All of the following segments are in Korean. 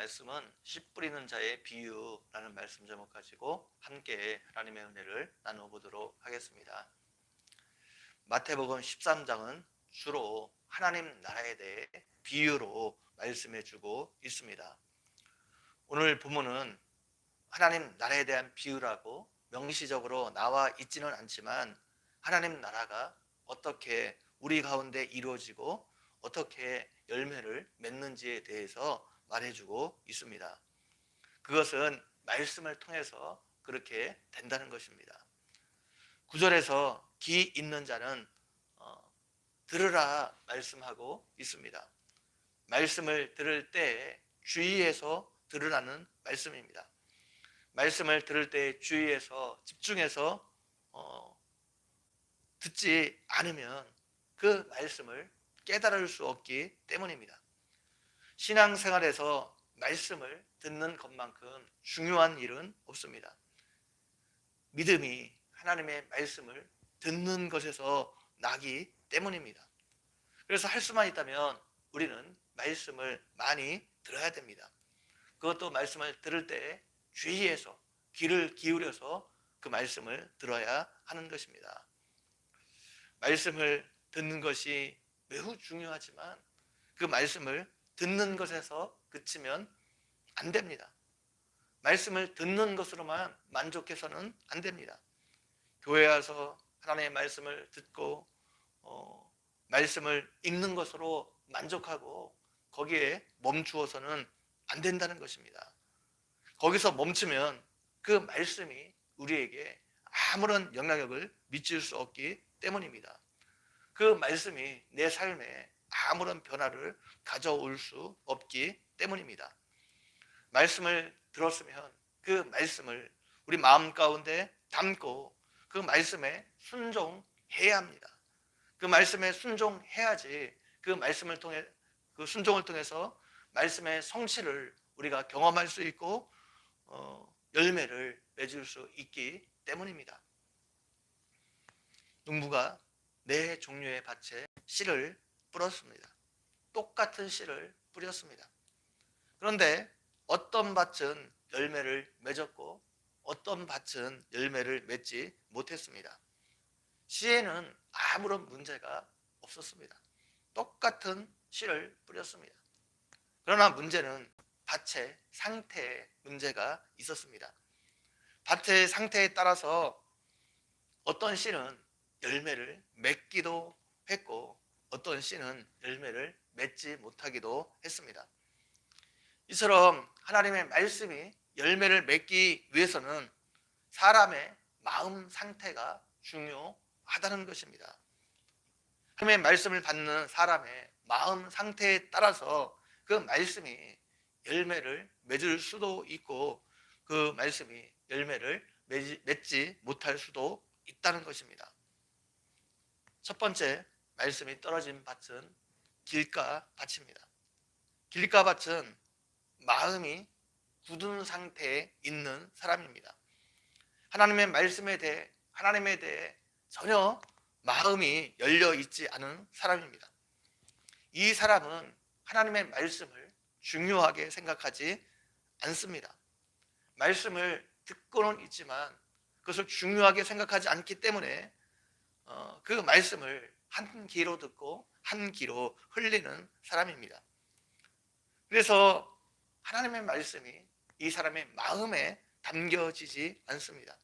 말씀은 씨 뿌리는 자의 비유라는 말씀 제목 가지고 함께 하나님의 은혜를 나눠보도록 하겠습니다. 마태복음 13장은 주로 하나님 나라에 대해 비유로 말씀해주고 있습니다. 오늘 본문은 하나님 나라에 대한 비유라고 명시적으로 나와 있지는 않지만 하나님 나라가 어떻게 우리 가운데 이루어지고 어떻게 열매를 맺는지에 대해서 말해주고 있습니다. 그것은 말씀을 통해서 그렇게 된다는 것입니다. 9절에서 귀 있는 자는 들으라 말씀하고 있습니다. 말씀을 들을 때 주의해서 들으라는 말씀입니다. 말씀을 들을 때 주의해서 집중해서 듣지 않으면 그 말씀을 깨달을 수 없기 때문입니다. 신앙생활에서 말씀을 듣는 것만큼 중요한 일은 없습니다. 믿음이 하나님의 말씀을 듣는 것에서 나기 때문입니다. 그래서 할 수만 있다면 우리는 말씀을 많이 들어야 됩니다. 그것도 말씀을 들을 때 주의해서 귀를 기울여서 그 말씀을 들어야 하는 것입니다. 말씀을 듣는 것이 매우 중요하지만 그 말씀을 듣는 것에서 그치면 안 됩니다. 말씀을 듣는 것으로만 만족해서는 안 됩니다. 교회에 와서 하나님의 말씀을 듣고 말씀을 읽는 것으로 만족하고 거기에 멈추어서는 안 된다는 것입니다. 거기서 멈추면 그 말씀이 우리에게 아무런 영향력을 미칠 수 없기 때문입니다. 그 말씀이 내 삶에 아무런 변화를 가져올 수 없기 때문입니다. 말씀을 들었으면 그 말씀을 우리 마음 가운데 담고 그 말씀에 순종해야 합니다. 그 말씀에 순종해야지 그 말씀을 통해 그 순종을 통해서 말씀의 성취를 우리가 경험할 수 있고 열매를 맺을 수 있기 때문입니다. 농부가 네 종류의 밭에 씨를 뿌렸습니다. 똑같은 씨를 뿌렸습니다. 그런데 어떤 밭은 열매를 맺었고 어떤 밭은 열매를 맺지 못했습니다. 씨에는 아무런 문제가 없었습니다. 똑같은 씨를 뿌렸습니다. 그러나 문제는 밭의 상태에 문제가 있었습니다. 밭의 상태에 따라서 어떤 씨는 열매를 맺기도 했고 어떤 씨는 열매를 맺지 못하기도 했습니다. 이처럼 하나님의 말씀이 열매를 맺기 위해서는 사람의 마음 상태가 중요하다는 것입니다. 하나님의 말씀을 받는 사람의 마음 상태에 따라서 그 말씀이 열매를 맺을 수도 있고 그 말씀이 열매를 맺지 못할 수도 있다는 것입니다. 첫 번째 말씀이 떨어진 밭은 길가 밭입니다. 길가 밭은 마음이 굳은 상태에 있는 사람입니다. 하나님의 말씀에 대해 하나님에 대해 전혀 마음이 열려 있지 않은 사람입니다. 이 사람은 하나님의 말씀을 중요하게 생각하지 않습니다. 말씀을 듣고는 있지만 그것을 중요하게 생각하지 않기 때문에 그 말씀을 한 귀로 듣고 한 귀로 흘리는 사람입니다. 그래서 하나님의 말씀이 이 사람의 마음에 담겨지지 않습니다.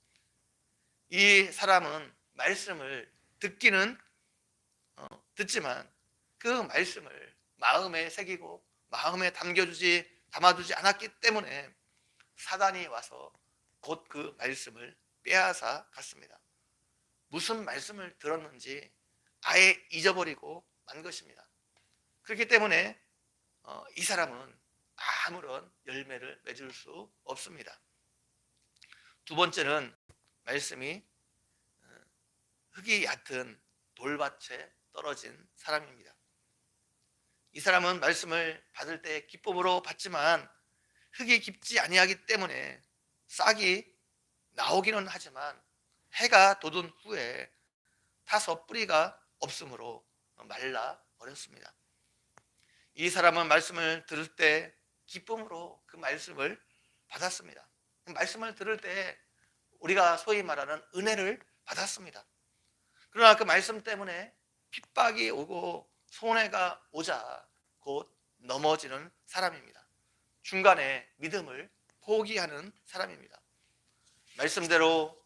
이 사람은 말씀을 듣기는 듣지만 그 말씀을 마음에 새기고 마음에 담아두지 않았기 때문에 사단이 와서 곧 그 말씀을 빼앗아 갔습니다. 무슨 말씀을 들었는지 아예 잊어버리고 만 것입니다. 그렇기 때문에 이 사람은 아무런 열매를 맺을 수 없습니다. 두 번째는 말씀이 흙이 얕은 돌밭에 떨어진 사람입니다. 이 사람은 말씀을 받을 때 기쁨으로 받지만 흙이 깊지 아니하기 때문에 싹이 나오기는 하지만 해가 돋은 후에 타서 뿌리가 없으므로 말라 버렸습니다. 이 사람은 말씀을 들을 때 기쁨으로 그 말씀을 받았습니다. 말씀을 들을 때 우리가 소위 말하는 은혜를 받았습니다. 그러나 그 말씀 때문에 핍박이 오고 손해가 오자 곧 넘어지는 사람입니다. 중간에 믿음을 포기하는 사람입니다. 말씀대로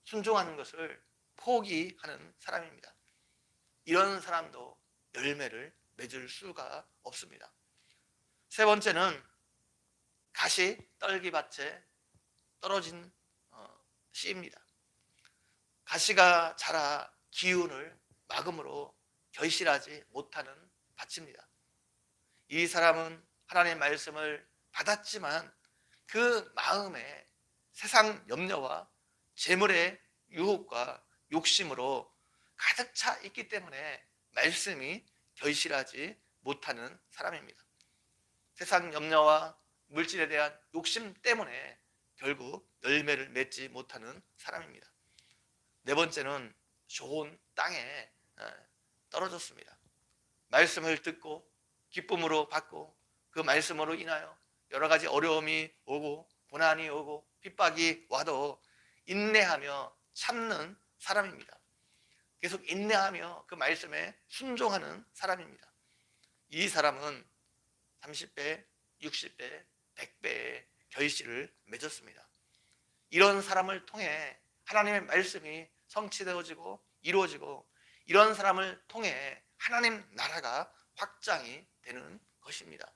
순종하는 것을 포기하는 사람입니다. 이런 사람도 열매를 맺을 수가 없습니다. 세 번째는 가시 떨기밭에 떨어진 씨입니다. 가시가 자라 기운을 막음으로 결실하지 못하는 밭입니다. 이 사람은 하나님의 말씀을 받았지만 그 마음에 세상 염려와 재물의 유혹과 욕심으로 가득 차 있기 때문에 말씀이 결실하지 못하는 사람입니다. 세상 염려와 물질에 대한 욕심 때문에 결국 열매를 맺지 못하는 사람입니다. 네 번째는 좋은 땅에 떨어졌습니다. 말씀을 듣고 기쁨으로 받고 그 말씀으로 인하여 여러 가지 어려움이 오고 고난이 오고 핍박이 와도 인내하며 참는 사람입니다. 계속 인내하며 그 말씀에 순종하는 사람입니다. 이 사람은 30배, 60배, 100배의 결실을 맺었습니다. 이런 사람을 통해 하나님의 말씀이 성취되어지고 이루어지고 이런 사람을 통해 하나님 나라가 확장이 되는 것입니다.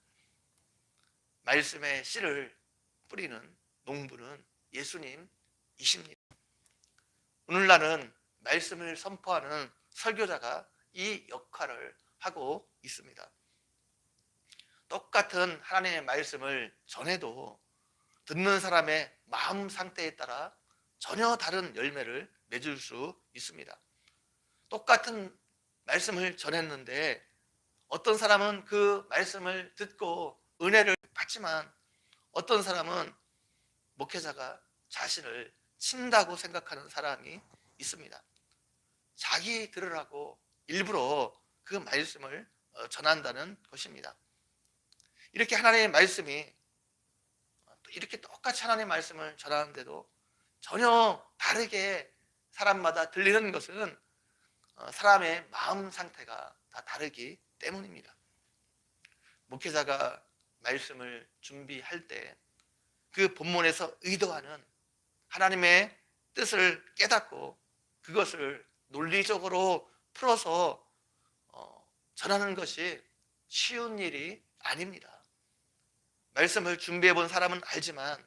말씀의 씨를 뿌리는 농부는 예수님이십니다. 오늘날은 말씀을 선포하는 설교자가 이 역할을 하고 있습니다. 똑같은 하나님의 말씀을 전해도 듣는 사람의 마음 상태에 따라 전혀 다른 열매를 맺을 수 있습니다. 똑같은 말씀을 전했는데 어떤 사람은 그 말씀을 듣고 은혜를 받지만 어떤 사람은 목회자가 자신을 친다고 생각하는 사람이 있습니다. 자기 들으라고 일부러 그 말씀을 전한다는 것입니다. 이렇게 하나님의 말씀이 이렇게 똑같이 하나님의 말씀을 전하는데도 전혀 다르게 사람마다 들리는 것은 사람의 마음 상태가 다 다르기 때문입니다. 목회자가 말씀을 준비할 때 그 본문에서 의도하는 하나님의 뜻을 깨닫고 그것을 논리적으로 풀어서 전하는 것이 쉬운 일이 아닙니다. 말씀을 준비해 본 사람은 알지만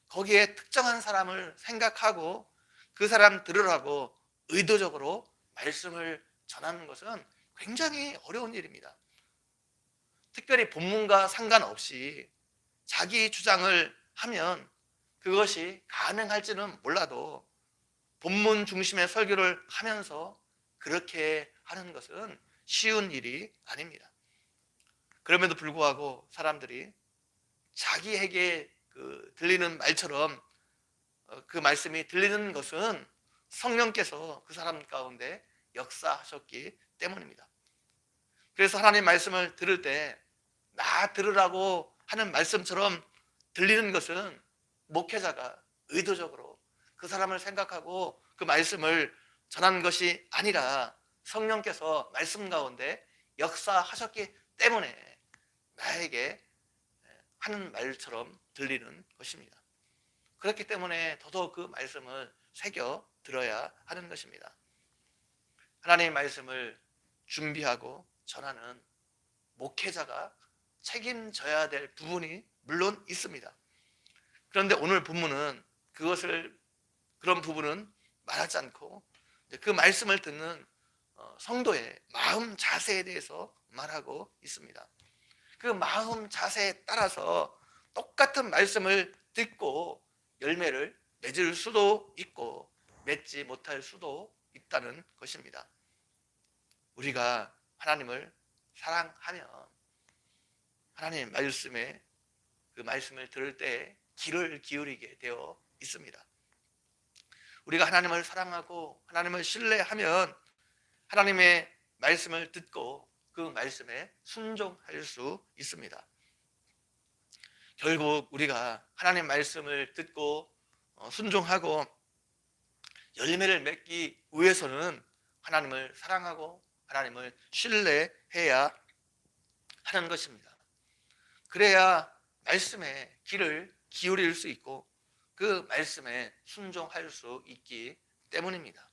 거기에 특정한 사람을 생각하고 그 사람 들으라고 의도적으로 말씀을 전하는 것은 굉장히 어려운 일입니다. 특별히 본문과 상관없이 자기 주장을 하면 그것이 가능할지는 몰라도 본문 중심의 설교를 하면서 그렇게 하는 것은 쉬운 일이 아닙니다. 그럼에도 불구하고 사람들이 자기에게 들리는 말처럼 그 말씀이 들리는 것은 성령께서 그 사람 가운데 역사하셨기 때문입니다. 그래서 하나님 말씀을 들을 때 나 들으라고 하는 말씀처럼 들리는 것은 목회자가 의도적으로 그 사람을 생각하고 그 말씀을 전한 것이 아니라 성령께서 말씀 가운데 역사하셨기 때문에 나에게 하는 말처럼 들리는 것입니다. 그렇기 때문에 더더욱 그 말씀을 새겨 들어야 하는 것입니다. 하나님의 말씀을 준비하고 전하는 목회자가 책임져야 될 부분이 물론 있습니다. 그런데 오늘 본문은 그런 부분은 말하지 않고 그 말씀을 듣는 성도의 마음 자세에 대해서 말하고 있습니다. 그 마음 자세에 따라서 똑같은 말씀을 듣고 열매를 맺을 수도 있고 맺지 못할 수도 있다는 것입니다. 우리가 하나님을 사랑하면 하나님의 말씀에 그 말씀을 들을 때 귀를 기울이게 되어 있습니다. 우리가 하나님을 사랑하고 하나님을 신뢰하면 하나님의 말씀을 듣고 그 말씀에 순종할 수 있습니다. 결국 우리가 하나님 말씀을 듣고 순종하고 열매를 맺기 위해서는 하나님을 사랑하고 하나님을 신뢰해야 하는 것입니다. 그래야 말씀에 귀를 기울일 수 있고 그 말씀에 순종할 수 있기 때문입니다.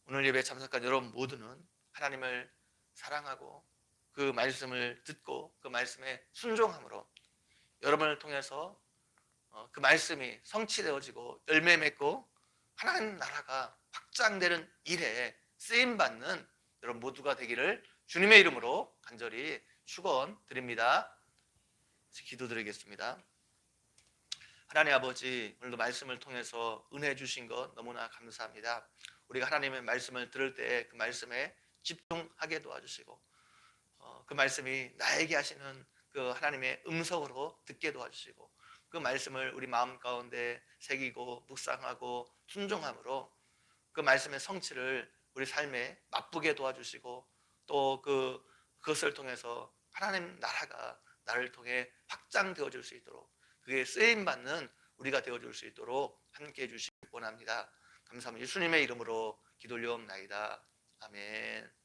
오늘 예배 참석한 여러분 모두는 하나님을 사랑하고 그 말씀을 듣고 그 말씀에 순종함으로 여러분을 통해서 그 말씀이 성취되어지고 열매 맺고 하나님 나라가 확장되는 일에 쓰임받는 여러분 모두가 되기를 주님의 이름으로 간절히 축원드립니다. 기도드리겠습니다. 하나님 아버지, 오늘도 말씀을 통해서 은혜 주신 것 너무나 감사합니다. 우리가 하나님의 말씀을 들을 때 그 말씀에 집중하게 도와주시고 그 말씀이 나에게 하시는 그 하나님의 음성으로 듣게 도와주시고 그 말씀을 우리 마음 가운데 새기고 묵상하고 순종함으로 그 말씀의 성취를 우리 삶에 맛보게 도와주시고 또 그것을 통해서 하나님 나라가 나를 통해 확장되어질 수 있도록 그게 쓰임받는 우리가 되어줄 수 있도록 함께해 주시기 원합니다. 감사합니다. 예수님의 이름으로 기도 올려옵나이다. 아멘.